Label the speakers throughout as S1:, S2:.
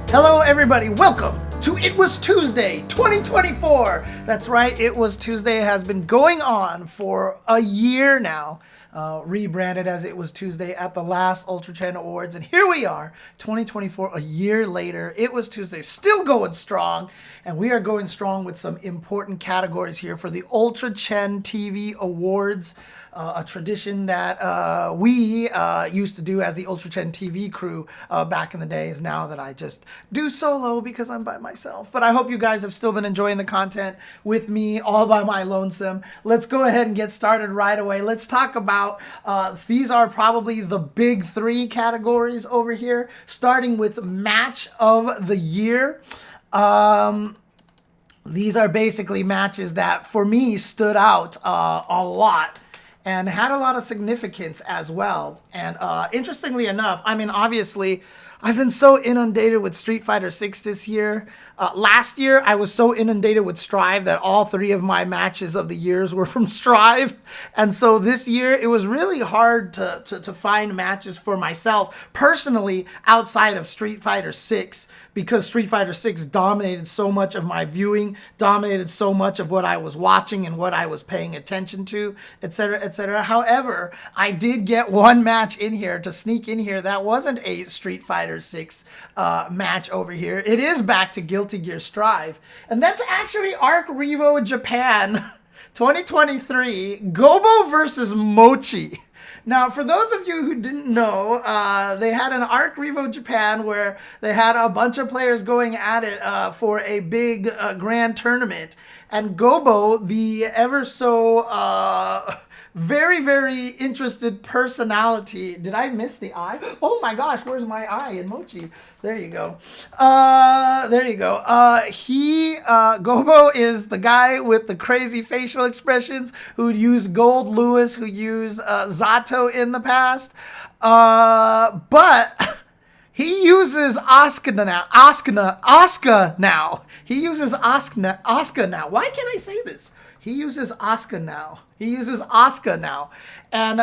S1: Hello everybody, welcome to It Was Tuesday 2024. That's right, It Was Tuesday has been going on for a year now. Rebranded as It Was Tuesday at the last Ultra Chen Awards, and here we are, 2024, a year later. It Was Tuesday, still going strong, and we are going strong with some important categories here for the Ultra Chen TV Awards, a tradition that we used to do as the Ultra Chen TV crew back in the days. Now that I just do solo because I'm by myself, but I hope you guys have still been enjoying the content with me all by my lonesome. Let's go ahead and get started right away. Let's talk about these are probably the big three categories over here, starting with Match of the Year. These are basically matches that for me stood out a lot and had a lot of significance as well. And interestingly enough, I mean, obviously, I've been so inundated with Street Fighter 6 this year. Last year, I was so inundated with Strive that all three of my matches of the years were from Strive. And so this year, it was really hard to find matches for myself personally outside of Street Fighter 6, because Street Fighter 6 dominated so much of my viewing, dominated so much of what I was watching and what I was paying attention to, etc., etc. However, I did get one match in here to sneak in here that wasn't a Street Fighter 6 match over here. It is back to Guilty Gear Strive, and that's actually Arc Revo Japan 2023, Gobo versus Mochi. Now, for those of you who didn't know, they had an Arc Revo Japan where they had a bunch of players going at it for a big grand tournament. And Gobo, the ever so very, very interested personality. Did I miss the eye? Oh my gosh, where's my eye in Mochi? There you go. There you go. Gobo is the guy with the crazy facial expressions who used Gold Lewis, who used Zato in the past. But he uses Asuka now. He uses Asuka now. Why can't I say this? He uses Asuka now. And,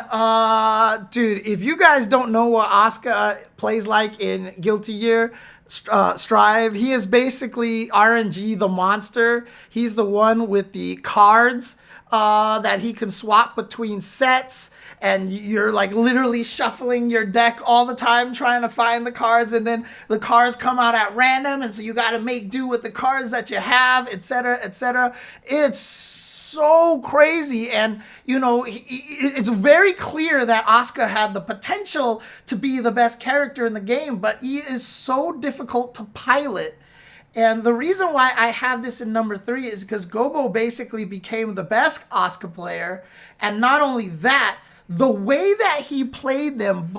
S1: dude, if you guys don't know what Asuka plays like in Guilty Gear Strive, he is basically RNG the monster. He's the one with the cards that he can swap between sets, and you're like literally shuffling your deck all the time trying to find the cards, and then the cards come out at random, and so you got to make do with the cards that you have, etc., etc. It's so crazy, and you know, it's very clear that Asuka had the potential to be the best character in the game, but he is so difficult to pilot. And the reason why I have this in number 3 is because Gobo basically became the best Asuka player, and not only that, the way that he played him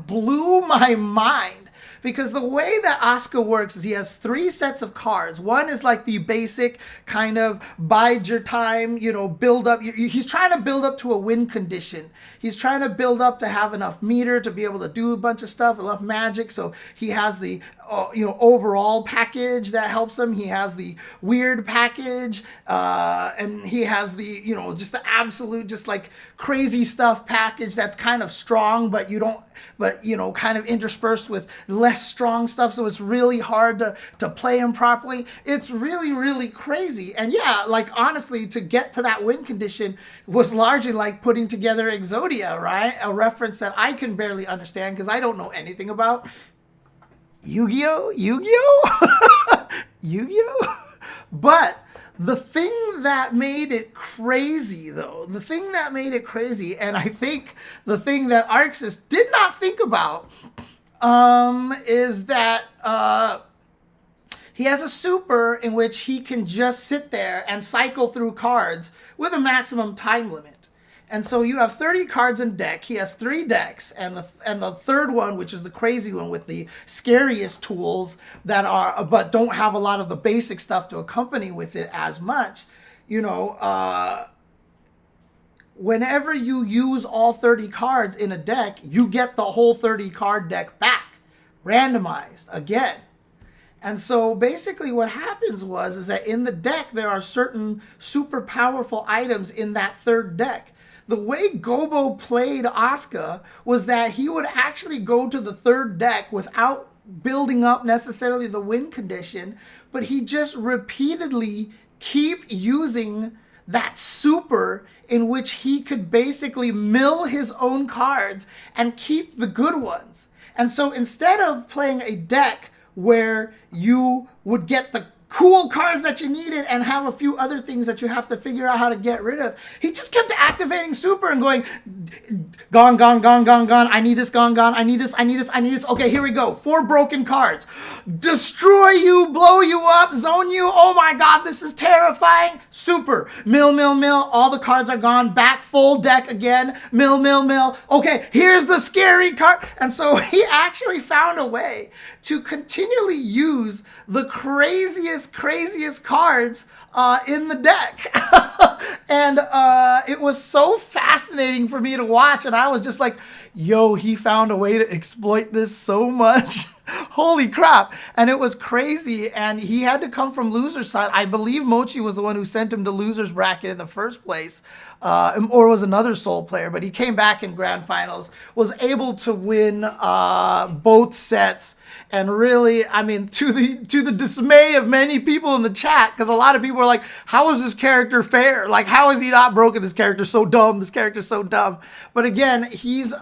S1: blew my mind. Because the way that Asuka works is he has 3 sets of cards. One is like the basic kind of bide your time, you know, build up. He's trying to build up to a win condition. He's trying to build up to have enough meter to be able to do a bunch of stuff, enough magic. So he has the overall package that helps him. He has the weird package, and he has the, just the absolute, just like crazy stuff package that's kind of strong, but kind of interspersed with less strong stuff, so it's really hard to play him properly. It's really, really crazy. And yeah, like honestly, to get to that win condition was largely like putting together Exodia, right? A reference that I can barely understand because I don't know anything about Yu-Gi-Oh? Yu-Gi-Oh? But the thing that made it crazy, and I think the thing that Arxis did not think about, is that he has a super in which he can just sit there and cycle through cards with a maximum time limit. And so you have 30 cards in deck. He has 3 decks, and the third one, which is the crazy one with the scariest tools that are, but don't have a lot of the basic stuff to accompany with it as much. Whenever you use all 30 cards in a deck, you get the whole 30 card deck back, randomized again. And so basically what happens is that in the deck, there are certain super powerful items in that third deck. The way Gobo played Asuka was that he would actually go to the third deck without building up necessarily the win condition, but he just repeatedly keep using that super in which he could basically mill his own cards and keep the good ones. And so instead of playing a deck where you would get the cool cards that you needed and have a few other things that you have to figure out how to get rid of, he just kept activating super and going, gone, gone, gone, gone, gone. I need this, gone, gone. I need this, I need this, I need this. Okay, here we go. 4 broken cards. Destroy you, blow you up, zone you. Oh my God, this is terrifying. Super. Mill, mill, mill. All the cards are gone. Back full deck again. Mill, mill, mill. Okay, here's the scary card. And so he actually found a way to continually use the craziest cards in the deck. And it was so fascinating for me to watch. And I was just like, yo, he found a way to exploit this so much. Holy crap. And it was crazy. And he had to come from loser's side. I believe Mochi was the one who sent him to loser's bracket in the first place. Or was another Seoul player. But he came back in grand finals, was able to win both sets. And really, I mean, to the dismay of many people in the chat, because a lot of people were like, how is this character fair? Like, how is he not broken? This character's so dumb. This character's so dumb. But again, he's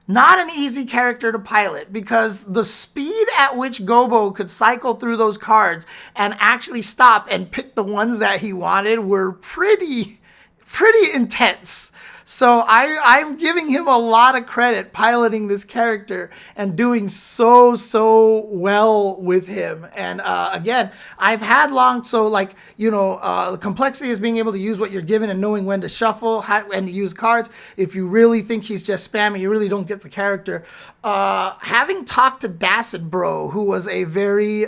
S1: not an easy character to pilot, because the speed at which Gobo could cycle through those cards and actually stop and pick the ones that he wanted were pretty intense. So I'm giving him a lot of credit piloting this character and doing so well with him. And again, I've had the complexity is being able to use what you're given and knowing when to shuffle and to use cards. If you really think he's just spamming, you really don't get the character. Having talked to Dacid Bro, who was a very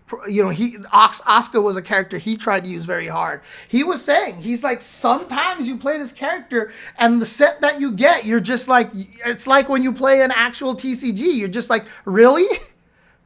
S1: Asuka was a character he tried to use very hard. He was saying, he's like, sometimes you play this character and the set that you get, you're just like, it's like when you play an actual TCG, you're just like, really?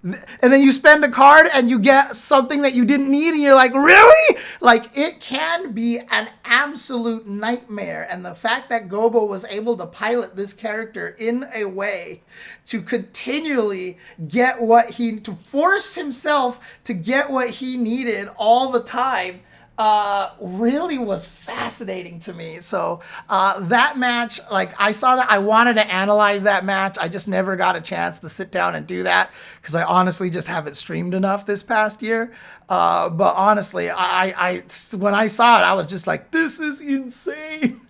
S1: And then you spend a card and you get something that you didn't need and you're like, really? Like, it can be an absolute nightmare. And the fact that Gobo was able to pilot this character in a way to continually get to force himself to get what he needed all the time, really was fascinating to me. So that match, like, I saw that, I wanted to analyze that match. I just never got a chance to sit down and do that because I honestly just haven't streamed enough this past year. But honestly, I when I saw it, I was just like, this is insane.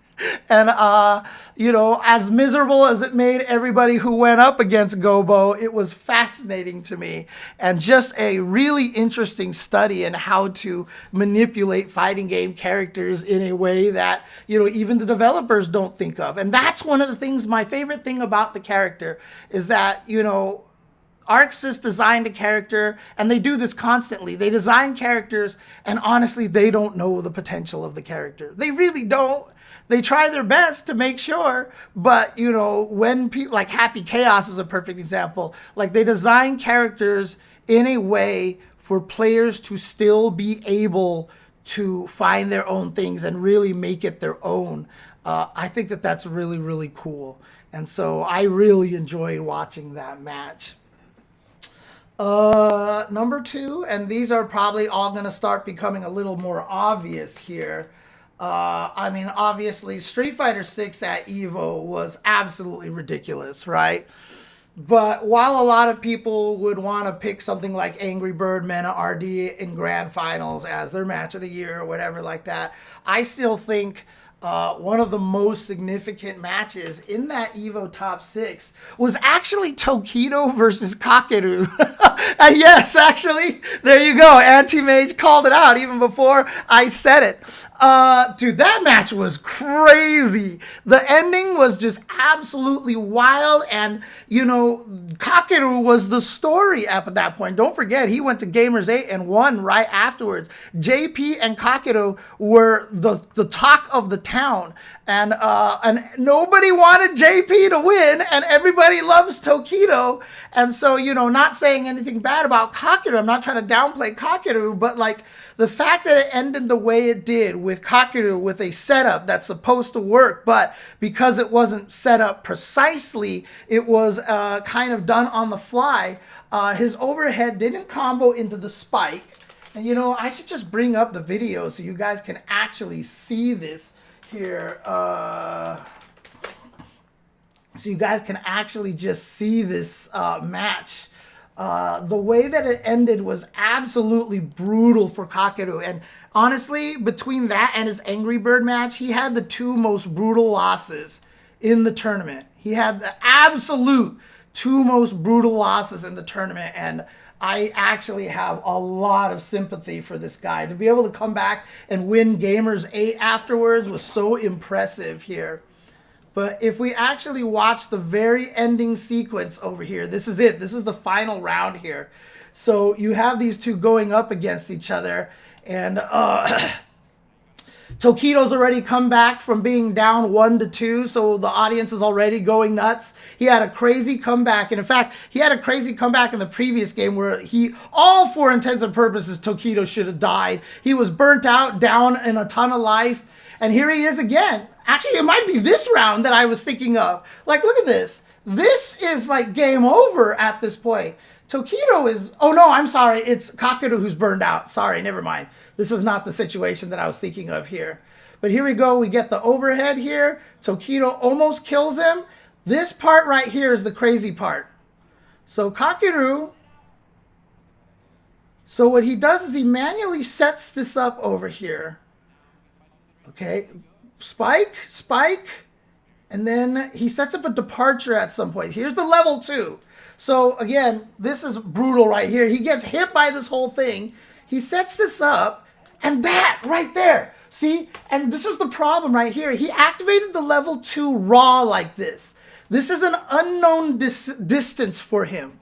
S1: And, as miserable as it made everybody who went up against Gobo, it was fascinating to me and just a really interesting study in how to manipulate fighting game characters in a way that, even the developers don't think of. And that's one of the things, my favorite thing about the character is that, ArcSys designed a character, and they do this constantly. They design characters, and honestly, they don't know the potential of the character. They really don't. They try their best to make sure, but, when people, like Happy Chaos is a perfect example, like they design characters in a way for players to still be able to find their own things and really make it their own. I think that that's really, really cool. And so I really enjoyed watching that match. Number 2, and these are probably all going to start becoming a little more obvious here. Obviously, Street Fighter 6 at EVO was absolutely ridiculous, right? But while a lot of people would want to pick something like AngryBird, MenaRD in grand finals as their match of the year or whatever like that, I still think one of the most significant matches in that EVO top 6 was actually Tokido versus Kakeru. And yes, actually, there you go. Anti-Mage called it out even before I said it. Dude, that match was crazy. The ending was just absolutely wild. And, Kakeru was the story at that point. Don't forget, he went to Gamers 8 and won right afterwards. JP and Kakeru were the talk of the town. And nobody wanted JP to win, and everybody loves Tokido. And so, not saying anything anything bad about Kakeru. I'm not trying to downplay Kakeru, but like the fact that it ended the way it did with Kakeru with a setup that's supposed to work, but because it wasn't set up precisely, it was kind of done on the fly. His overhead didn't combo into the spike. And you know, I should just bring up the video so you guys can actually see this here. So you guys can actually just see this match. The way that it ended was absolutely brutal for Kakeru. And honestly, between that and his AngryBird match, he had the two most brutal losses in the tournament. He had the absolute two most brutal losses in the tournament. And I actually have a lot of sympathy for this guy. To be able to come back and win Gamers 8 afterwards was so impressive here. But if we actually watch the very ending sequence over here, this is it. This is the final round here. So you have these two going up against each other. And Tokido's already come back from being down 1-2. So the audience is already going nuts. He had a crazy comeback. And in fact, he had a crazy comeback in the previous game where all for intents and purposes, Tokido should have died. He was burnt out, down in a ton of life. And here he is again. Actually, it might be this round that I was thinking of. Like, look at this. This is like game over at this point. Tokido is... Oh, no, I'm sorry. It's Kakeru who's burned out. Sorry, never mind. This is not the situation that I was thinking of here. But here we go. We get the overhead here. Tokido almost kills him. This part right here is the crazy part. So Kakeru... So what he does is he manually sets this up over here. Okay, spike, and then he sets up a departure at some point. Here's the level 2. So again, this is brutal right here. He gets hit by this whole thing. He sets this up, and that right there, see? And this is the problem right here. He activated the level 2 raw like this. This is an unknown distance for him.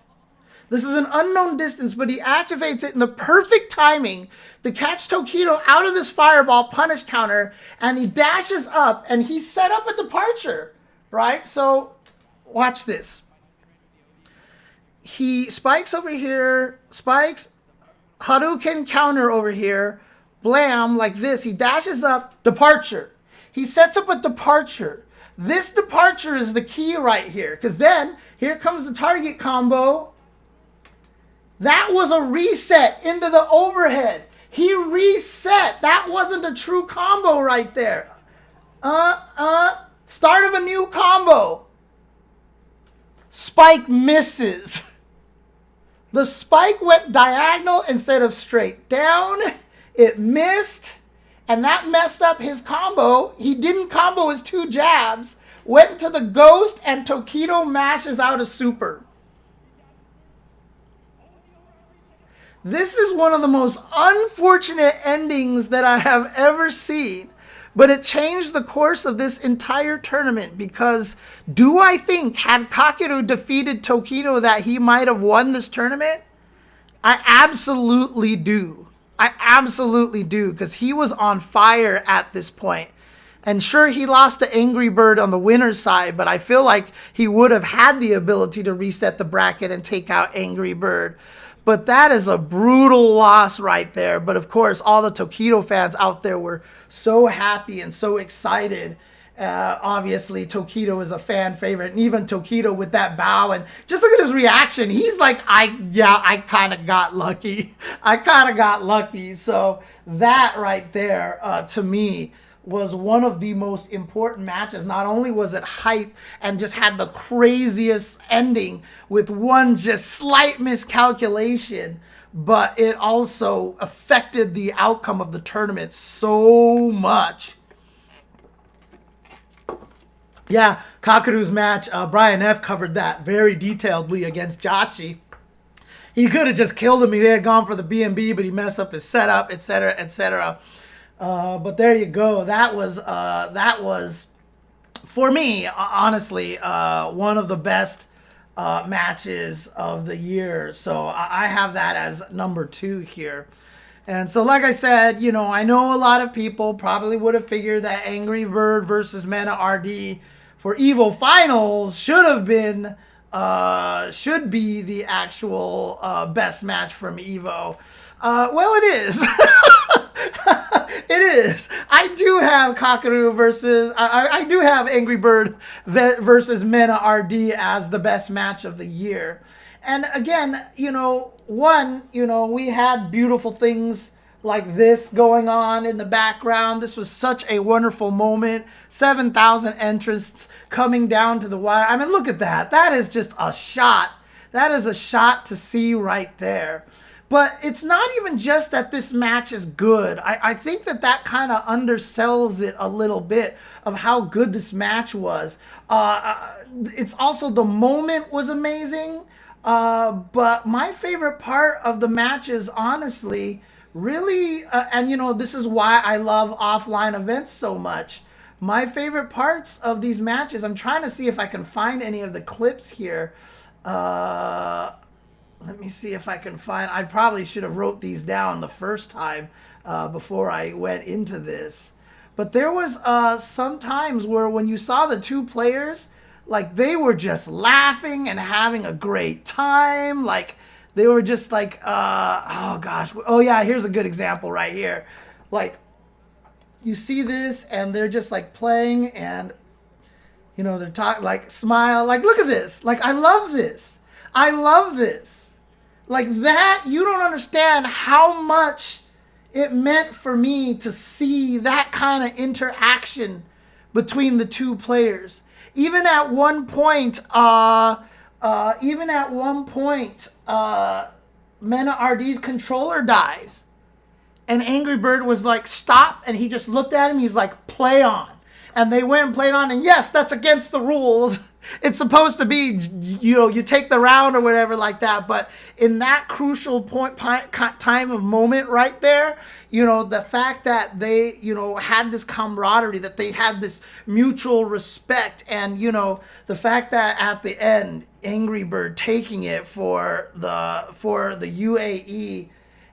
S1: This is an unknown distance, but he activates it in the perfect timing to catch Tokido out of this fireball punish counter, and he dashes up, and he set up a departure, right? So watch this. He spikes over here, spikes, Hadouken counter over here, blam, like this. He dashes up, departure. He sets up a departure. This departure is the key right here, because then here comes the target combo. That was a reset into the overhead. He reset. That wasn't a true combo right there. Start of a new combo. Spike misses. The spike went diagonal instead of straight down. It missed. And that messed up his combo. He didn't combo his 2 jabs. Went to the ghost, and Tokido mashes out a super. This is one of the most unfortunate endings that I have ever seen, but it changed the course of this entire tournament, because do I think had Kakeru defeated Tokido that he might have won this tournament? I absolutely do. I absolutely do, because he was on fire at this point. And sure, he lost to AngryBird on the winner's side, but I feel like he would have had the ability to reset the bracket and take out AngryBird. But that is a brutal loss right there. But of course, all the Tokido fans out there were so happy and so excited. Obviously, Tokido is a fan favorite. And even Tokido with that bow. And just look at his reaction. He's like, I kind of got lucky. I kind of got lucky. So that right there, to me, was one of the most important matches. Not only was it hype and just had the craziest ending with one just slight miscalculation, but it also affected the outcome of the tournament so much. Yeah, Kakeru's match, Brian F. covered that very detailedly against Joshi. He could have just killed him. He had gone for the BMB, but he messed up his setup, etc., etc. But there you go. That was for me, honestly, one of the best matches of the year. So I have that as number 2 here. And so, like I said, you know, I know a lot of people probably would have figured that AngryBird versus MenaRD for EVO Finals should have been should be the actual best match from Evo. Well, it is. It is. I do have Kakeru versus... I do have AngryBird versus MenaRD as the best match of the year. And again, we had beautiful things like this going on in the background. This was such a wonderful moment. 7,000 entrants coming down to the wire. I mean, look at that. That is just a shot. That is a shot to see right there. But it's not even just that this match is good. I think that kind of undersells it a little bit of how good this match was. It's also the moment was amazing. But my favorite part of the match is honestly really, and this is why I love offline events so much. My favorite parts of these matches, I'm trying to see if I can find any of the clips here. Let me see if I can find... I probably should have wrote these down the first time before I went into this. But there was some times where when you saw the two players, like they were just laughing and having a great time. Like they were just like, oh gosh. Oh yeah, here's a good example right here. Like you see this and they're just like playing and, they're talking, like smile. Like, look at this. Like, I love this. I love this. Like that, you don't understand how much it meant for me to see that kind of interaction between the two players. Even at one point, MenaRD's controller dies. And AngryBird was like, stop. And he just looked at him. He's like, play on. And they went and played on. And yes, that's against the rules. It's supposed to be, you take the round or whatever like that. But in that crucial time of moment right there, the fact that they, had this camaraderie, that they had this mutual respect. And, the fact that at the end, AngryBird taking it for the UAE.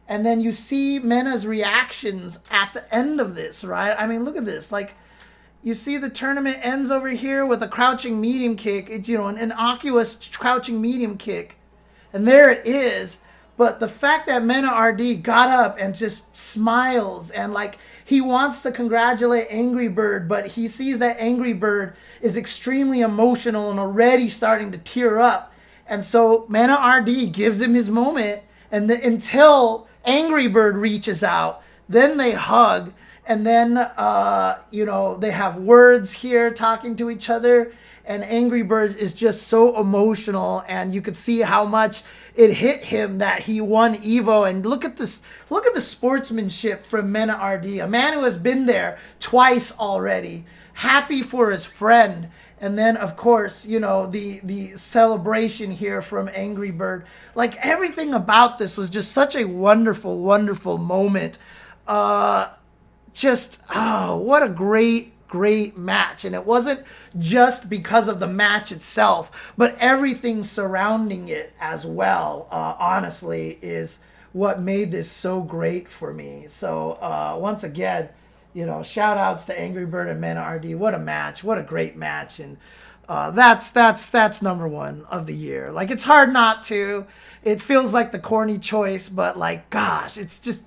S1: And then you see Mena's reactions at the end of this, right? I mean, look at this. Like, you see the tournament ends over here with a crouching medium kick. It's, an innocuous crouching medium kick. And there it is. But the fact that MenaRD got up and just smiles and like he wants to congratulate AngryBird, but he sees that AngryBird is extremely emotional and already starting to tear up. And so MenaRD gives him his moment and until AngryBird reaches out, then they hug. And then, they have words here talking to each other. And AngryBird is just so emotional. And you could see how much it hit him that he won Evo. And look at this. Look at the sportsmanship from MenaRD. A man who has been there twice already. Happy for his friend. And then, of course, the celebration here from AngryBird. Like, everything about this was just such a wonderful, wonderful moment. What a great match. And it wasn't just because of the match itself, but everything surrounding it as well, honestly, is what made this so great for me. So once again, shout outs to AngryBird and MenaRD. What a match. What a great match. And that's number one of the year. Like, it's hard not to. It feels like the corny choice, but like, gosh, it's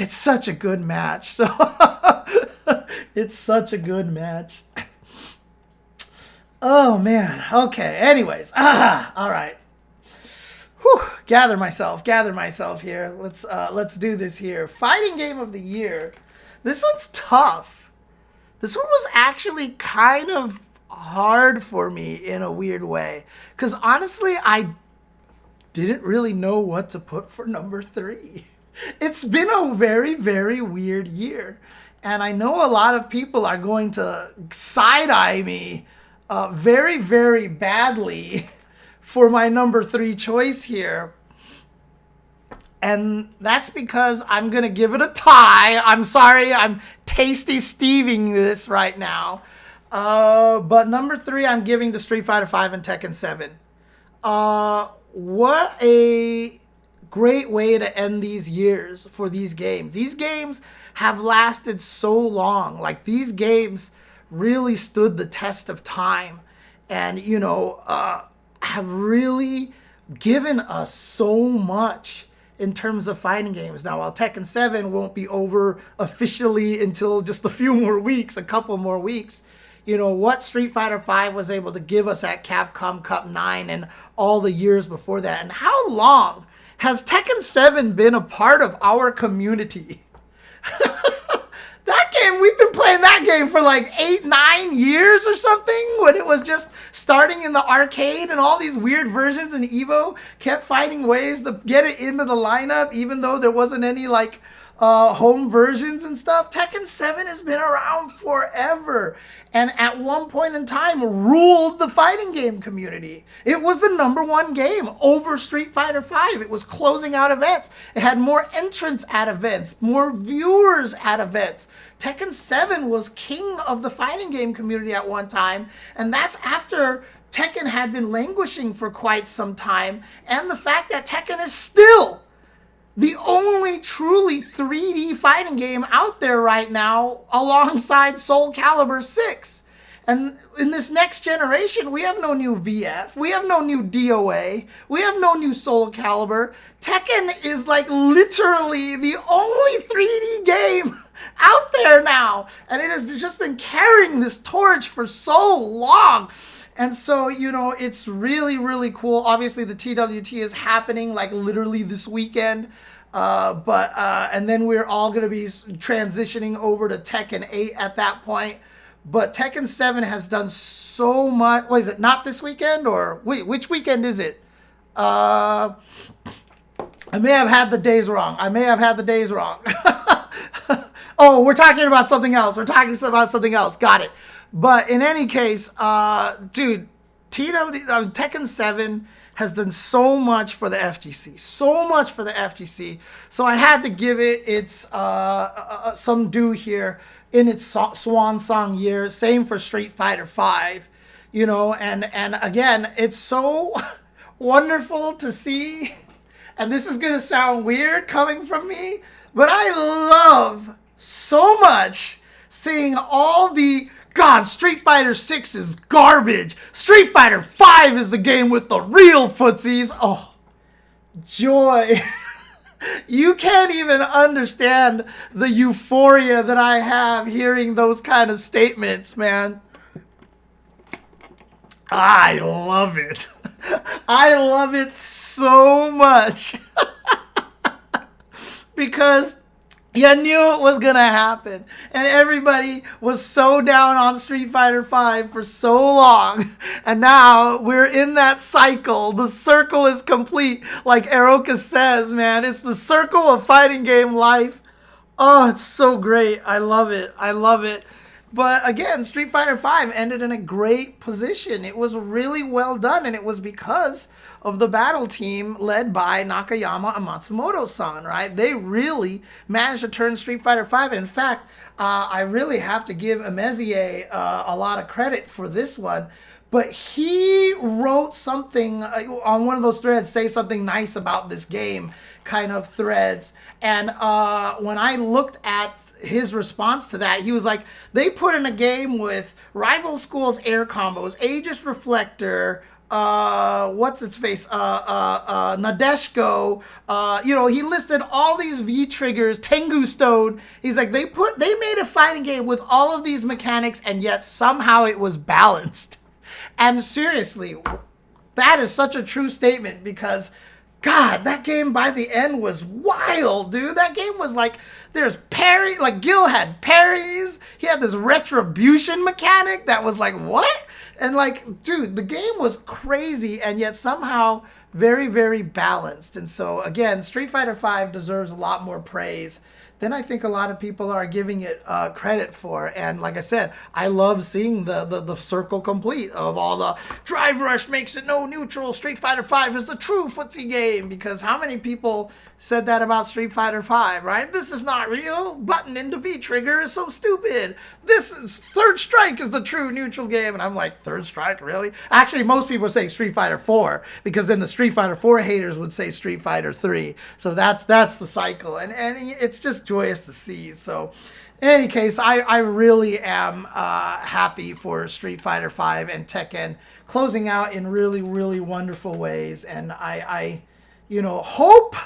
S1: such a good match. So it's such a good match. Oh man. Okay. Anyways. All right. Whew. Gather myself here. Let's do this here. Fighting game of the year. This one's tough. This one was actually kind of hard for me in a weird way. Because honestly, I didn't really know what to put for number 3. It's been a very, very weird year. And I know a lot of people are going to side-eye me very, very badly for my number 3 choice here. And that's because I'm going to give it a tie. I'm sorry, I'm tasty Steving this right now. But number 3, I'm giving to Street Fighter V and Tekken 7. What a great way to end these years for these games. These games have lasted so long. Like, these games really stood the test of time. And, have really given us so much in terms of fighting games. Now, while Tekken 7 won't be over officially until just a few more weeks, a couple more weeks, you know, what Street Fighter V was able to give us at Capcom Cup 9 and all the years before that. And how long has Tekken 7 been a part of our community? That game, we've been playing that game for like 8-9 years or something, when it was just starting in the arcade, and all these weird versions in Evo kept finding ways to get it into the lineup, even though there wasn't any like home versions and stuff. Tekken 7 has been around forever, and at one point in time ruled the fighting game community. It was the #1 game over Street Fighter V. It was closing out events. It had more entrants at events, more viewers at events. Tekken 7 was king of the fighting game community at one time, and that's after Tekken had been languishing for quite some time, and the fact that Tekken is still the only truly 3D fighting game out there right now, alongside Soul Calibur 6. And in this next generation, we have no new VF, we have no new DOA, we have no new Soul Calibur. Tekken is like literally the only 3D game out there now, and it has just been carrying this torch for so long. And so, you know, it's really, really cool. Obviously, the TWT is happening like literally this weekend. And then we're all going to be transitioning over to Tekken 8 at that point. But Tekken 7 has done so much. What is it? Not this weekend? Or wait, which weekend is it? I may have had the days wrong. Oh, we're talking about something else. Got it. But in any case, dude, Tekken 7 has done so much for the FGC. So I had to give it its some due here in its swan song year. Same for Street Fighter V. You know, and again, it's so wonderful to see. And this is going to sound weird coming from me, but I love so much seeing all the, God, Street Fighter 6 is garbage. Street Fighter 5 is the game with the real footsies. Oh, joy. You can't even understand the euphoria that I have hearing those kind of statements, man. I love it. I love it so much. Because you knew it was going to happen. And everybody was so down on Street Fighter V for so long. And now we're in that cycle. The circle is complete. Like Eroka says, man, it's the circle of fighting game life. Oh, it's so great. I love it. But again, Street Fighter V ended in a great position. It was really well done, and it was because of the battle team led by Nakayama and Matsumoto-san, right? They really managed to turn Street Fighter V. In fact, I really have to give Emezier a lot of credit for this one. But he wrote something on one of those threads, say something nice about this game kind of threads. And when I looked at his response to that, he was like, they put in a game with Rival School's air combos, Aegis Reflector, what's its face, Nadeshko, you know, he listed all these V triggers, Tengu Stone. He's like, they made a fighting game with all of these mechanics, and yet somehow it was balanced. And seriously, that is such a true statement, because God, that game by the end was wild, dude. That game was like, there's parry, like Gil had parries. He had this retribution mechanic that was like, what? And like, dude, the game was crazy, and yet somehow very, very balanced. And so again, Street Fighter V deserves a lot more praise than I think a lot of people are giving it credit for. And like I said, I love seeing the circle complete of all the Drive Rush makes it no neutral, Street Fighter V is the true footsie game, because how many people said that about Street Fighter V, right? This is not real. Button into V trigger is so stupid. This is Third Strike is the true neutral game. And I'm like, Third Strike, really? Actually, most people say Street Fighter 4, because then the Street Fighter 4 haters would say Street Fighter 3. So that's the cycle. And it's just joyous to see. So In any case, I really am happy for Street Fighter V and Tekken closing out in really, really wonderful ways. And I hope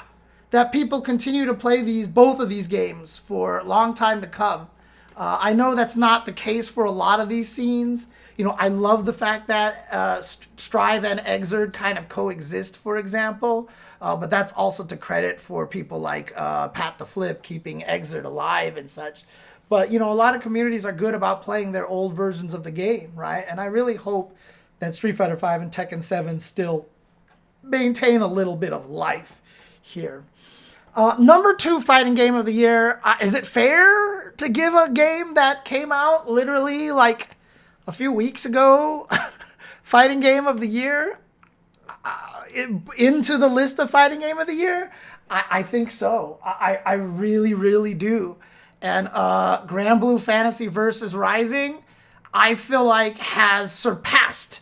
S1: that people continue to play both of these games for a long time to come. I know that's not the case for a lot of these scenes. I love the fact that Strive and Exerd kind of coexist, for example. But that's also to credit for people like Pat the Flip keeping Exerd alive and such. But, a lot of communities are good about playing their old versions of the game, right? And I really hope that Street Fighter V and Tekken 7 still maintain a little bit of life here. Number 2 fighting game of the year. Is it fair to give a game that came out literally like a few weeks ago fighting game of the year into the list of fighting game of the year? I think so. I really, really do. And Granblue Fantasy versus Rising, I feel like has surpassed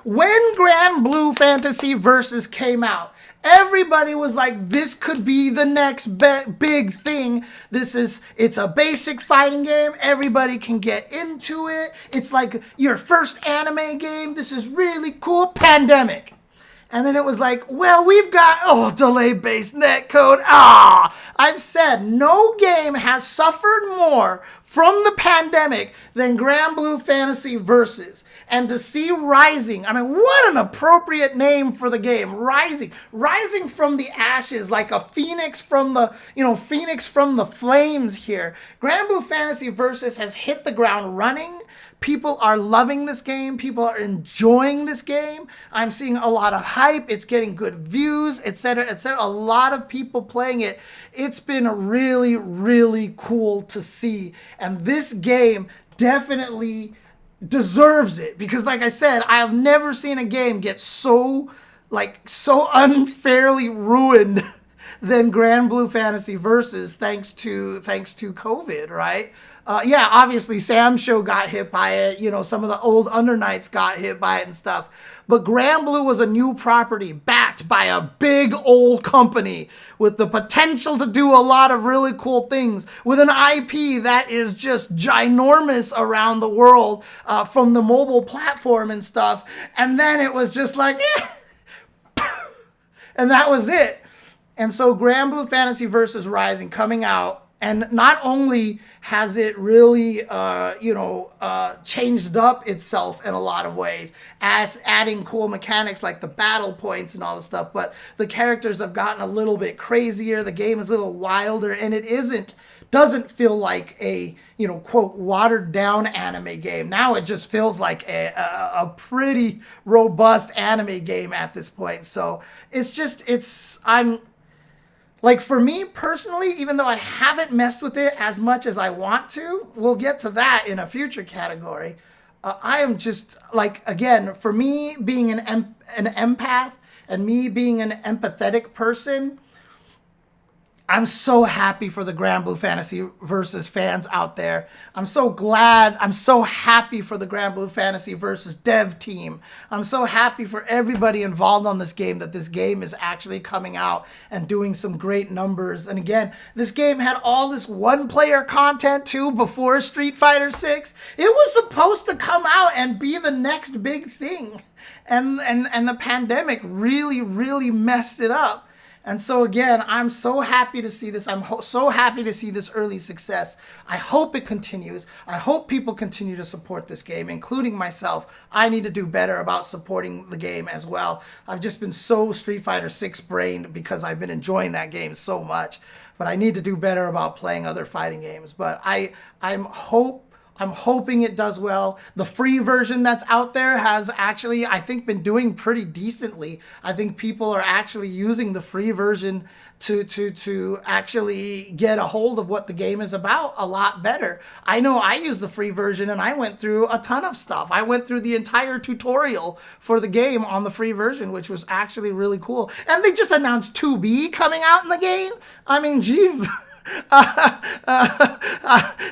S1: when Granblue Fantasy versus came out. Everybody was like, this could be the next big thing. It's a basic fighting game. Everybody can get into it. It's like your first anime game. This is really cool. Pandemic. And then it was like, well, we've got, delay-based netcode. I've said no game has suffered more from the pandemic than Granblue Fantasy Versus. And to see Rising, what an appropriate name for the game. Rising from the ashes, like a phoenix from the flames here. Granblue Fantasy Versus has hit the ground running. People are loving this game. People are enjoying this game. I'm seeing a lot of hype. It's getting good views, etc., etc. A lot of people playing it. It's been really, really cool to see. And this game definitely deserves it. Because like I said, I have never seen a game get so unfairly ruined than Granblue Fantasy Versus thanks to COVID, right? Obviously Sam Show got hit by it. Some of the old Undernights got hit by it and stuff. But Granblue was a new property backed by a big old company with the potential to do a lot of really cool things with an IP that is just ginormous around the world from the mobile platform and stuff. And then it was just like, and that was it. And so Granblue Fantasy versus Rising coming out, and not only has it really, changed up itself in a lot of ways, as adding cool mechanics like the battle points and all this stuff, but the characters have gotten a little bit crazier. The game is a little wilder, and it doesn't feel like a, quote, watered down anime game. Now it just feels like a pretty robust anime game at this point. So for me personally, even though I haven't messed with it as much as I want to, we'll get to that in a future category. I am just again, for me being an empath and me being an empathetic person, I'm so happy for the Granblue Fantasy Versus fans out there. I'm so glad. I'm so happy for the Granblue Fantasy Versus dev team. I'm so happy for everybody involved on this game that this game is actually coming out and doing some great numbers. And again, this game had all this one-player content too before Street Fighter 6. It was supposed to come out and be the next big thing. And the pandemic really, really messed it up. And so again, I'm so happy to see this. I'm so happy to see this early success. I hope it continues. I hope people continue to support this game, including myself. I need to do better about supporting the game as well. I've just been so Street Fighter 6 brained because I've been enjoying that game so much. But I need to do better about playing other fighting games. But I'm hoping it does well. The free version that's out there has actually, I think, been doing pretty decently. I think people are actually using the free version to actually get a hold of what the game is about a lot better. I know I used the free version and I went through a ton of stuff. I went through the entire tutorial for the game on the free version, which was actually really cool. And they just announced 2B coming out in the game. Jesus.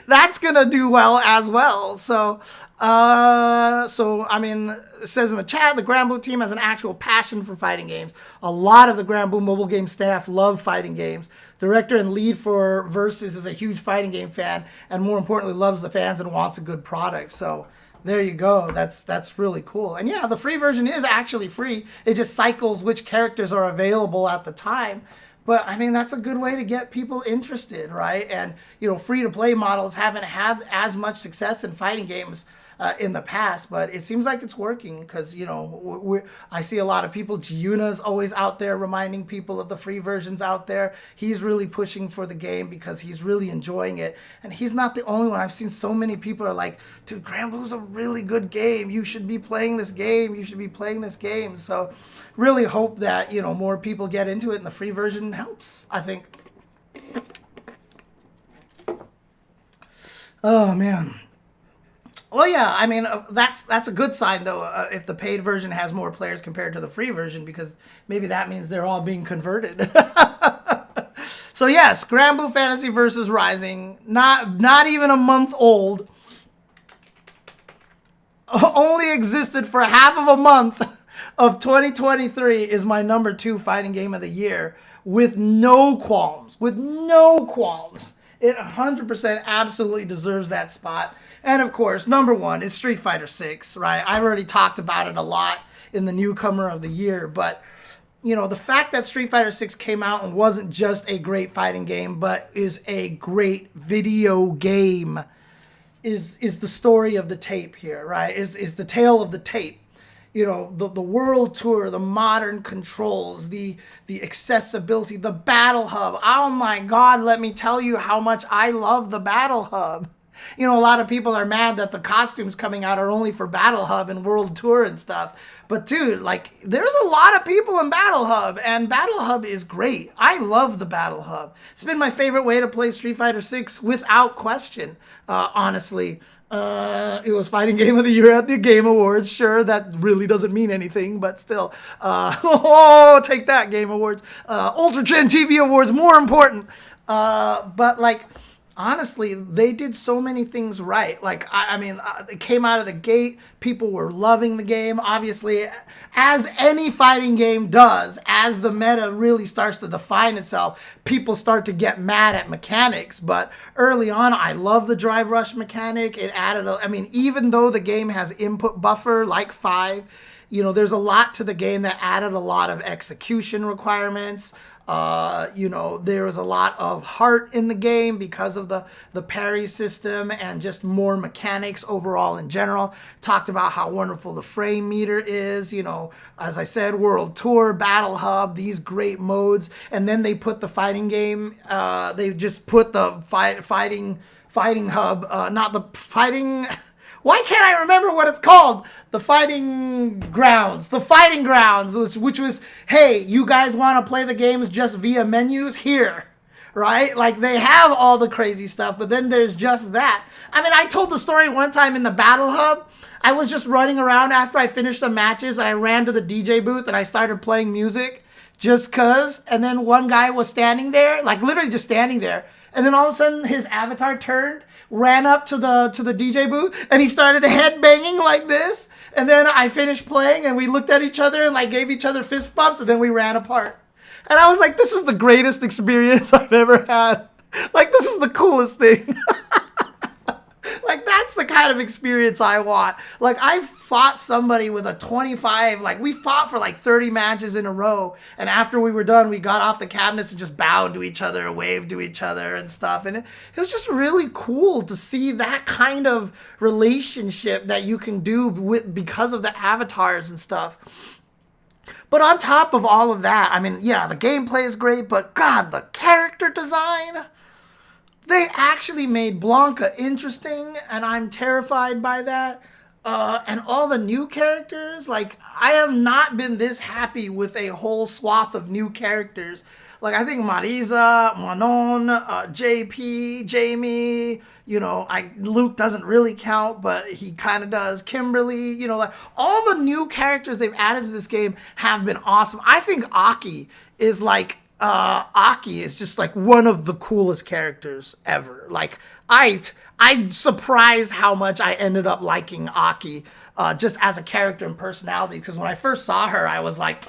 S1: That's gonna do well as well. So, I mean, it says in the chat, the Granblue team has an actual passion for fighting games. A lot of the Granblue mobile game staff love fighting games. Director and lead for Versus is a huge fighting game fan, and more importantly, loves the fans and wants a good product. So there you go. That's really cool. And yeah, the free version is actually free. It just cycles which characters are available at the time. But I mean, that's a good way to get people interested, right? And, you know, free-to-play models haven't had as much success in fighting games in the past, but it seems like it's working because, you know, I see a lot of people. Giuna's always out there reminding people of the free versions out there. He's really pushing for the game because he's really enjoying it. And he's not the only one. I've seen so many people are like, dude, Granblue is a really good game. You should be playing this game. You should be playing this game. So really hope that, you know, more people get into it and the free version helps, I think. Oh, man. Well, yeah, I mean, that's a good sign, though, if the paid version has more players compared to the free version, because maybe that means they're all being converted. So, yes, Granblue Fantasy Versus Rising, not even a month old, only existed for half of a month of 2023, is my number 2 fighting game of the year, with no qualms. With no qualms. It 100% absolutely deserves that spot. And of course, number 1 is Street Fighter 6, right? I've already talked about it a lot in the newcomer of the year, but you know, the fact that Street Fighter 6 came out and wasn't just a great fighting game, but is a great video game is the story of the tape here, right? Is the tale of the tape. You know, the world tour, the modern controls, the accessibility, the battle hub. Oh my God, let me tell you how much I love the battle hub. You know, a lot of people are mad that the costumes coming out are only for Battle Hub and World Tour and stuff. But dude, like, there's a lot of people in Battle Hub, and Battle Hub is great. I love the Battle Hub. It's been my favorite way to play Street Fighter 6 without question, honestly. It was Fighting Game of the Year at the Game Awards. Sure, that really doesn't mean anything, but still. Take that, Game Awards. Ultra Chen TV Awards, more important. But, like, honestly, they did so many things right. Like, I mean, it came out of the gate. People were loving the game. Obviously, as any fighting game does, as the meta really starts to define itself, people start to get mad at mechanics. But early on, I love the drive rush mechanic. It added, I mean, even though the game has input buffer like 5, you know, there's a lot to the game that added a lot of execution requirements. You know, there was a lot of heart in the game because of the parry system and just more mechanics overall in general. Talked about how wonderful the frame meter is, you know, as I said, World Tour, Battle Hub, these great modes. And then they put the fighting game, they just put the fighting hub, not the fighting... Why can't I remember what it's called? The Fighting Grounds. The Fighting Grounds, which was, hey, you guys want to play the games just via menus? Here, right? Like, they have all the crazy stuff, but then there's just that. I mean, I told the story one time in the Battle Hub. I was just running around after I finished some matches, and I ran to the DJ booth, and I started playing music just because. And then one guy was standing there, like literally just standing there. And then all of a sudden, his avatar turned, ran up to the DJ booth, and he started headbanging like this. And then I finished playing, and we looked at each other and like gave each other fist bumps, and then we ran apart. And I was like, this is the greatest experience I've ever had. Like, this is the coolest thing. Like, that's the kind of experience I want. Like, I fought somebody with a 25, like, we fought for like 30 matches in a row. And after we were done, we got off the cabinets and just bowed to each other, waved to each other and stuff. And it was just really cool to see that kind of relationship that you can do because of the avatars and stuff. But on top of all of that, I mean, yeah, the gameplay is great, but God, the character design... They actually made Blanca interesting, and I'm terrified by that. And all the new characters, like, I have not been this happy with a whole swath of new characters. Like, I think Marisa, Manon, JP, Jamie, you know, Luke doesn't really count, but he kind of does. Kimberly, you know, like, all the new characters they've added to this game have been awesome. I think Aki is, like, Aki is just like one of the coolest characters ever. Like I'm surprised how much I ended up liking Aki just as a character and personality. Because when I first saw her, I was like,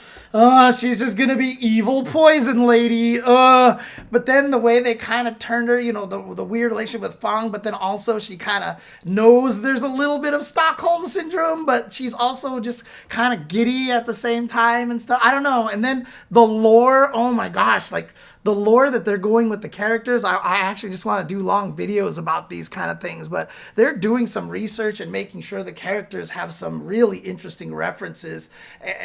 S1: she's just gonna be evil poison lady. But then the way they kind of turned her, the weird relationship with Fang, but then also she kind of knows there's a little bit of Stockholm syndrome, but she's also just kind of giddy at the same time and stuff. I don't know. And then the lore, oh my gosh, like the lore that they're going with the characters. I actually just want to do long videos about these kind of things, but they're doing some research and making sure the characters have some really interesting references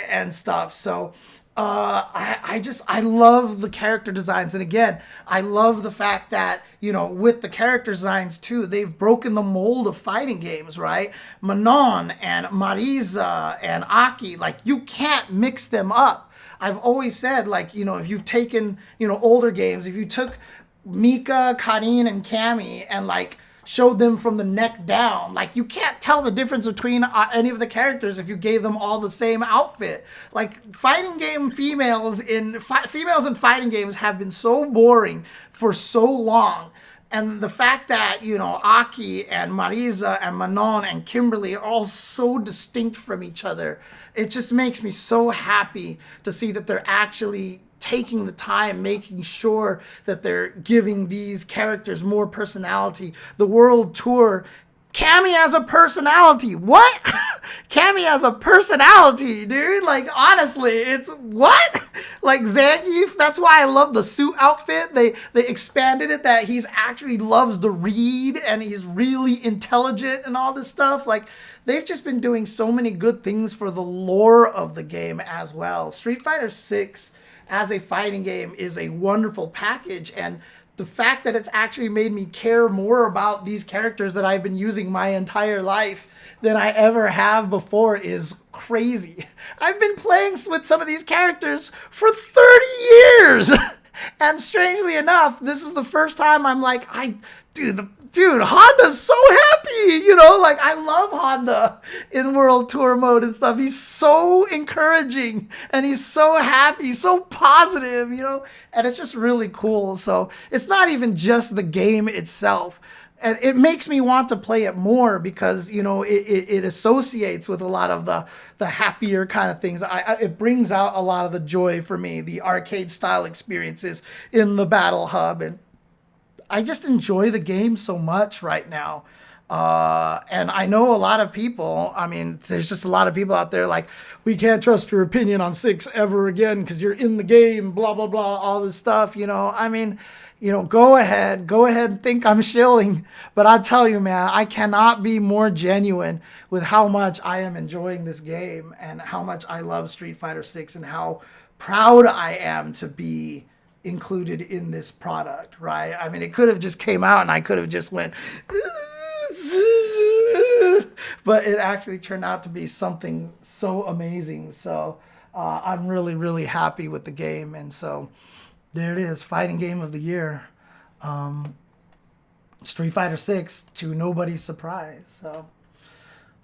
S1: and stuff. So I love the character designs. And again, I love the fact that, with the character designs too, they've broken the mold of fighting games, right? Manon and Marisa and Aki, like you can't mix them up. I've always said, like, if you've taken, older games, if you took Mika, Karin, and Cammy and like showed them from the neck down, like you can't tell the difference between any of the characters if you gave them all the same outfit. Like fighting game females in fighting games have been so boring for so long. And the fact that, Aki and Marisa and Manon and Kimberly are all so distinct from each other, it just makes me so happy to see that they're actually taking the time, making sure that they're giving these characters more personality. The world tour, Cammy has a personality. What? Cammy has a personality, dude. Like, honestly, it's what? Like Zangief, that's why I love the suit outfit. They expanded it that he's actually loves to read and he's really intelligent and all this stuff. Like, they've just been doing so many good things for the lore of the game as well. Street Fighter 6 as a fighting game is a wonderful package, and the fact that it's actually made me care more about these characters that I've been using my entire life than I ever have before is crazy. I've been playing with some of these characters for 30 years. And strangely enough, this is the first time I'm like, dude, Honda's so happy, like I love Honda in World Tour mode and stuff. He's so encouraging and he's so happy, so positive, and it's just really cool. So it's not even just the game itself. And it makes me want to play it more because, it associates with a lot of the happier kind of things. It brings out a lot of the joy for me, the arcade style experiences in the Battle Hub. And I just enjoy the game so much right now. And I know a lot of people, there's just a lot of people out there like, we can't trust your opinion on 6 ever again because you're in the game, blah, blah, blah, all this stuff, go ahead and think I'm shilling. But I tell you, man, I cannot be more genuine with how much I am enjoying this game and how much I love Street Fighter 6 and how proud I am to be included in this product, right? It could have just came out and I could have just went, but it actually turned out to be something so amazing. So I'm really, really happy with the game. And so there it is, fighting game of the year. Street Fighter 6 to nobody's surprise. So,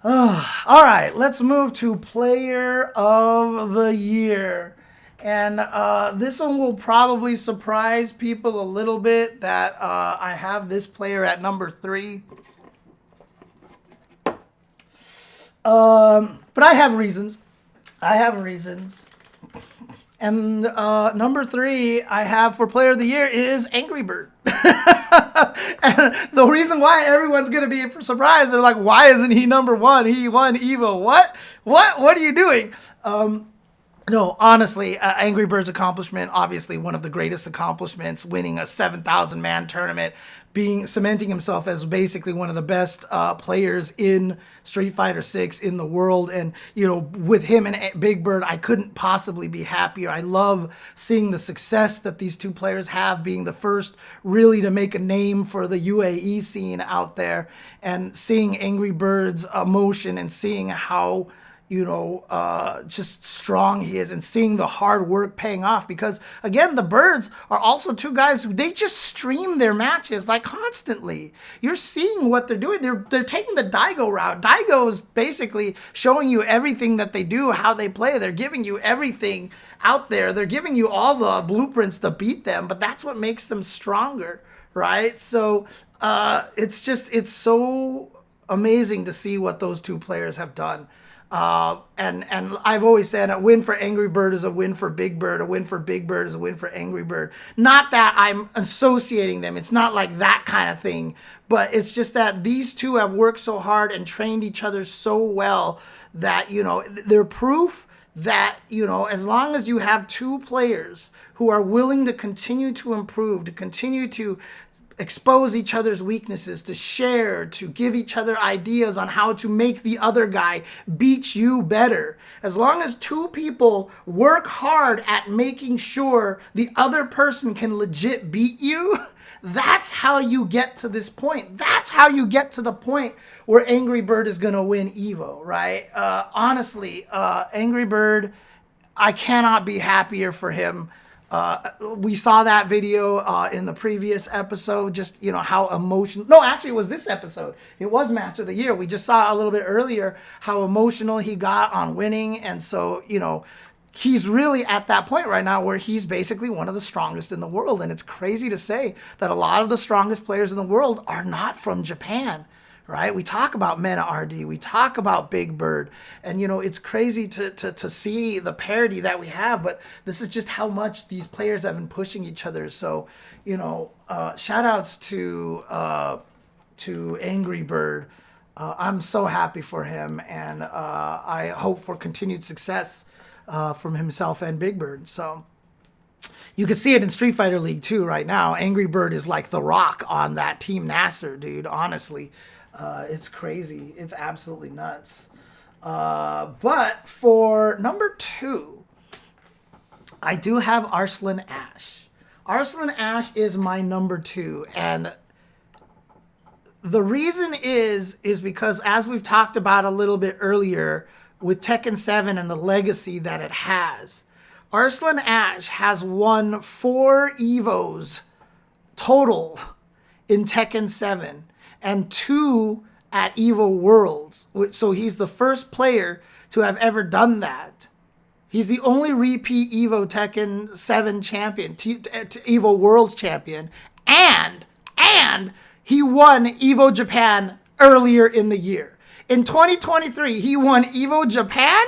S1: all right, let's move to player of the year. And this one will probably surprise people a little bit that I have this player at number 3. But I have reasons. And number 3 I have for player of the year is AngryBird. And the reason why everyone's going to be surprised, they're like, why isn't he number 1? He won EVO. What are you doing? No, honestly, Angry Bird's accomplishment, obviously one of the greatest accomplishments, winning a 7,000-man tournament, cementing himself as basically one of the best players in Street Fighter 6 in the world. And, with him and Big Bird, I couldn't possibly be happier. I love seeing the success that these two players have, being the first really to make a name for the UAE scene out there, and seeing Angry Bird's emotion and seeing how just strong he is, and seeing the hard work paying off. Because again, the Birds are also two guys who they just stream their matches like constantly. You're seeing what they're doing. They're taking the Daigo route. Daigo's basically showing you everything that they do, how they play. They're giving you everything out there. They're giving you all the blueprints to beat them, but that's what makes them stronger, right? So it's so amazing to see what those two players have done. And I've always said a win for AngryBird is a win for Big Bird. A win for Big Bird is a win for AngryBird. Not that I'm associating them. It's not like that kind of thing. But it's just that these two have worked so hard and trained each other so well that, they're proof that, as long as you have two players who are willing to continue to improve, to continue to expose each other's weaknesses, to share, to give each other ideas on how to make the other guy beat you better. As long as two people work hard at making sure the other person can legit beat you, that's how you get to this point. That's how you get to the point where AngryBird is going to win Evo, right? Honestly, AngryBird, I cannot be happier for him. We saw that video in the previous episode, just, how emotional. No, actually, it was this episode. It was Match of the Year. We just saw a little bit earlier how emotional he got on winning. And so, he's really at that point right now where he's basically one of the strongest in the world. And it's crazy to say that a lot of the strongest players in the world are not from Japan. Right? We talk about MenaRD, we talk about Big Bird, and it's crazy to see the parity that we have, but this is just how much these players have been pushing each other. So, shout outs to AngryBird. I'm so happy for him, and I hope for continued success from himself and Big Bird. So you can see it in Street Fighter League too right now. AngryBird is like the Rock on that Team Nasser, dude, honestly. It's crazy. It's absolutely nuts. But for number 2, I do have Arslan Ash. Arslan Ash is my number 2. And the reason is because, as we've talked about a little bit earlier, with Tekken 7 and the legacy that it has, Arslan Ash has won 4 Evos total in Tekken 7. And 2 at Evo Worlds. So he's the first player to have ever done that. He's the only repeat Evo Tekken 7 champion, Evo Worlds champion, and he won Evo Japan earlier in the year. In 2023, he won Evo Japan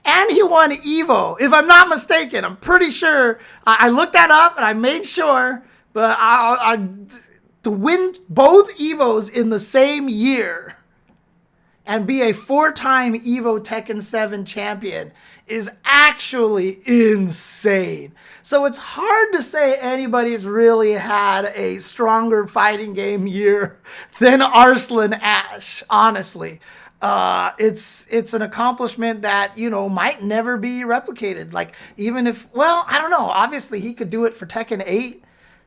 S1: and he won Evo, if I'm not mistaken. I'm pretty sure. I looked that up and I made sure, but to win both Evos in the same year and be a 4-time Evo Tekken 7 champion is actually insane. So it's hard to say anybody's really had a stronger fighting game year than Arslan Ash, honestly. It's an accomplishment that, might never be replicated. Like, even if, I don't know. Obviously, he could do it for Tekken 8.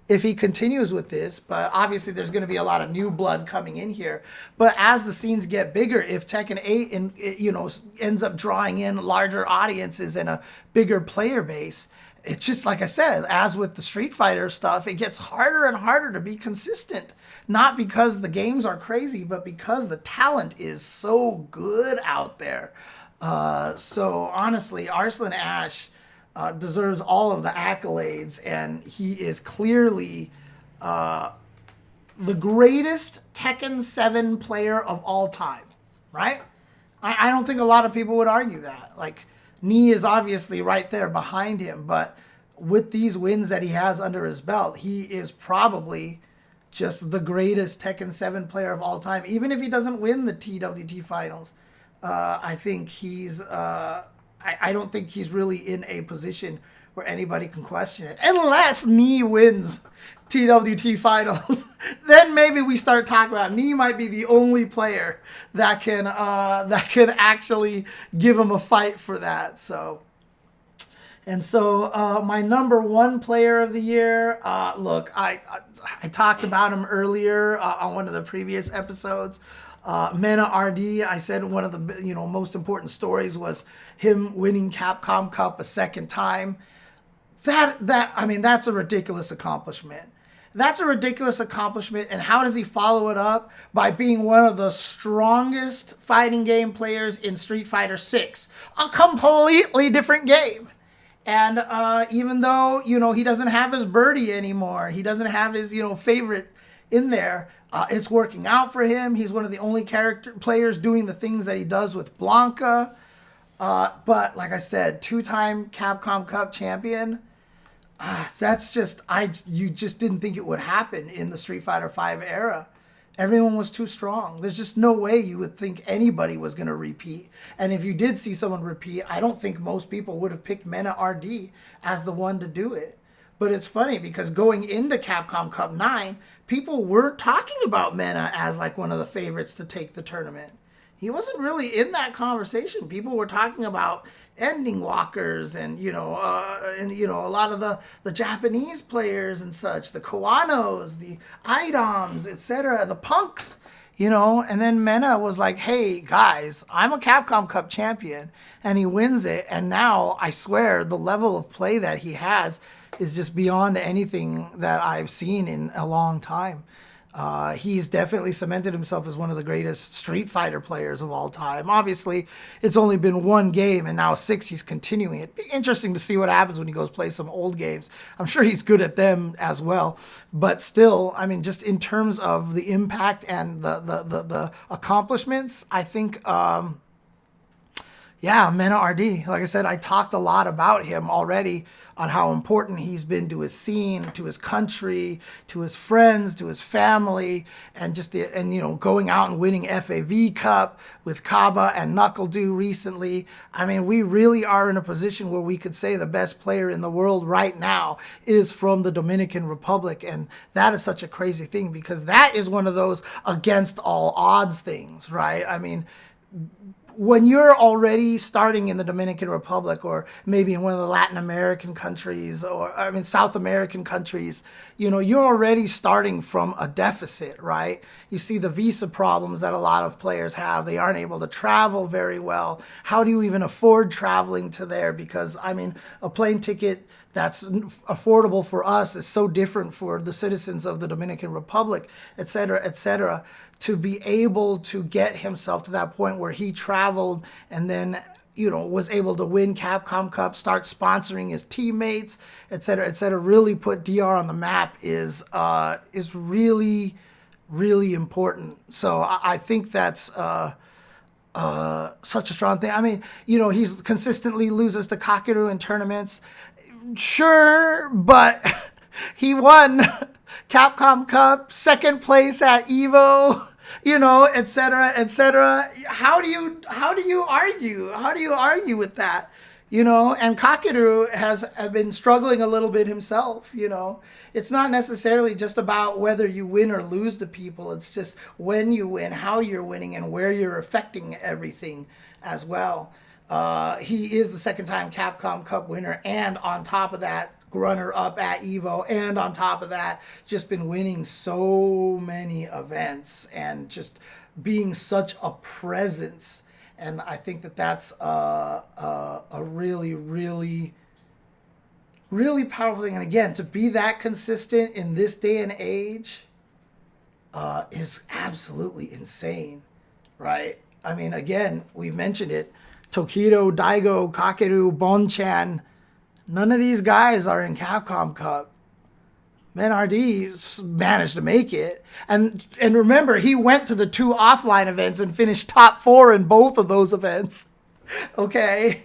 S1: If he continues with this, but obviously there's going to be a lot of new blood coming in here. But as the scenes get bigger, if Tekken 8 ends up drawing in larger audiences and a bigger player base, it's just like I said, as with the Street Fighter stuff, it gets harder and harder to be consistent. Not because the games are crazy, but because the talent is so good out there. So honestly, Arslan Ash deserves all of the accolades, and he is clearly the greatest Tekken 7 player of all time, right? I don't think a lot of people would argue that. Like, Nii is obviously right there behind him, but with these wins that he has under his belt, he is probably just the greatest Tekken 7 player of all time. Even if he doesn't win the TWT finals, I think he's... I don't think he's really in a position where anybody can question it. Unless Nii wins TWT finals. Then maybe we start talking about Nii might be the only player that can actually give him a fight for that. So my number 1 player of the year, look, I talked about him earlier on one of the previous episodes. MenaRD, I said one of the most important stories was him winning Capcom Cup a second time. That's a ridiculous accomplishment. That's a ridiculous accomplishment. And how does he follow it up? By being one of the strongest fighting game players in Street Fighter 6. A completely different game. And even though, he doesn't have his birdie anymore, he doesn't have his, favorite in there, it's working out for him. He's one of the only players doing the things that he does with Blanca. But like I said, 2-time Capcom Cup champion. You just didn't think it would happen in the Street Fighter V era. Everyone was too strong. There's just no way you would think anybody was going to repeat. And if you did see someone repeat, I don't think most people would have picked MenaRD as the one to do it. But it's funny because going into Capcom Cup 9, people weren't talking about Mena as like one of the favorites to take the tournament. He wasn't really in that conversation. People were talking about ending walkers and a lot of the Japanese players and such, the Koanos, the Idoms, etc., the Punks, and then Mena was like, hey guys, I'm a Capcom Cup champion, and he wins it, and now I swear the level of play that he has is just beyond anything that I've seen in a long time. He's definitely cemented himself as one of the greatest Street Fighter players of all time. Obviously, it's only been one game, and now 6 he's continuing it. It'd be interesting to see what happens when he goes play some old games. I'm sure he's good at them as well. But still, just in terms of the impact and the accomplishments, I think, MenaRD. Like I said, I talked a lot about him already on how important he's been to his scene, to his country, to his friends, to his family, and going out and winning FAV Cup with Kaba and NuckleDu recently. We really are in a position where we could say the best player in the world right now is from the Dominican Republic, and that is such a crazy thing because that is one of those against all odds things, right? When you're already starting in the Dominican Republic or maybe in one of the Latin American countries or South American countries, you're already starting from a deficit, right? You see the visa problems that a lot of players have. They aren't able to travel very well. How do you even afford traveling to there? Because, a plane ticket that's affordable for us is so different for the citizens of the Dominican Republic, et cetera, et cetera. To be able to get himself to that point where he traveled and then, was able to win Capcom Cup, start sponsoring his teammates, et cetera, really put DR on the map is really, really important. So I think that's such a strong thing. He's consistently loses to Kakeru in tournaments. Sure, but he won Capcom Cup, second place at Evo, et cetera, et cetera. How do you argue? How do you argue with that? And Kakeru has been struggling a little bit himself, It's not necessarily just about whether you win or lose to people. It's just when you win, how you're winning, and where you're affecting everything as well. He is the second-time Capcom Cup winner, and on top of that, runner-up at Evo, and on top of that, just been winning so many events and just being such a presence. And I think that's a really, really, really powerful thing. And again, to be that consistent in this day and age is absolutely insane, right? Again, we've mentioned it. Tokido, Daigo, Kakeru, Bonchan, none of these guys are in Capcom Cup. MenaRD managed to make it. And remember, he went to the 2 offline events and finished top 4 in both of those events. Okay?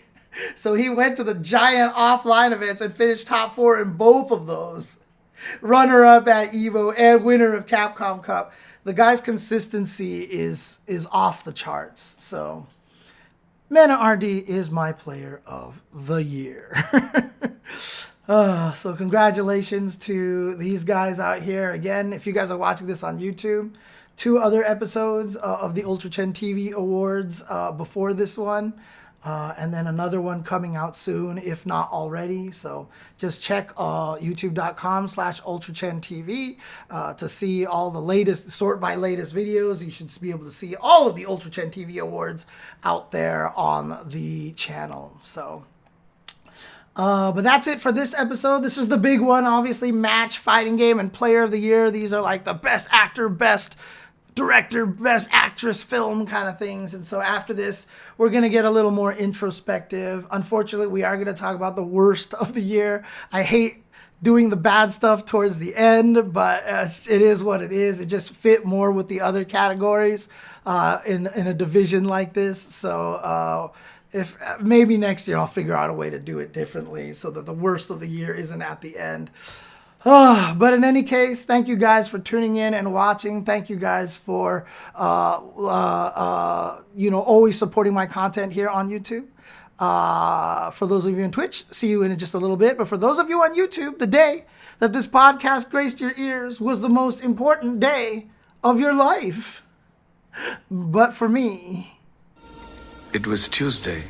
S1: So he went to the giant offline events and finished top 4 in both of those. Runner-up at Evo and winner of Capcom Cup. The guy's consistency is off the charts. So MenaRD is my player of the year. So congratulations to these guys out here. Again, if you guys are watching this on YouTube, 2 other episodes of the Ultra Chen TV Awards before this one. And then another one coming out soon, if not already. So just check youtube.com/UltraChenTV to see all the latest, sort by latest videos. You should be able to see all of the Ultra Chen TV Awards out there on the channel. So, but that's it for this episode. This is the big one, obviously, match, fighting game, and player of the year. These are like the best actor, best director, best actress film kind of things. And so after this, we're going to get a little more introspective. Unfortunately, we are going to talk about the worst of the year. I hate doing the bad stuff towards the end, but it is what it is. It just fit more with the other categories in a division like this. So if maybe next year I'll figure out a way to do it differently so that the worst of the year isn't at the end. But in any case, thank you guys for tuning in and watching. Thank you guys for, always supporting my content here on YouTube. For those of you on Twitch, see you in just a little bit. But for those of you on YouTube, the day that this podcast graced your ears was the most important day of your life. But for me,
S2: it was Tuesday.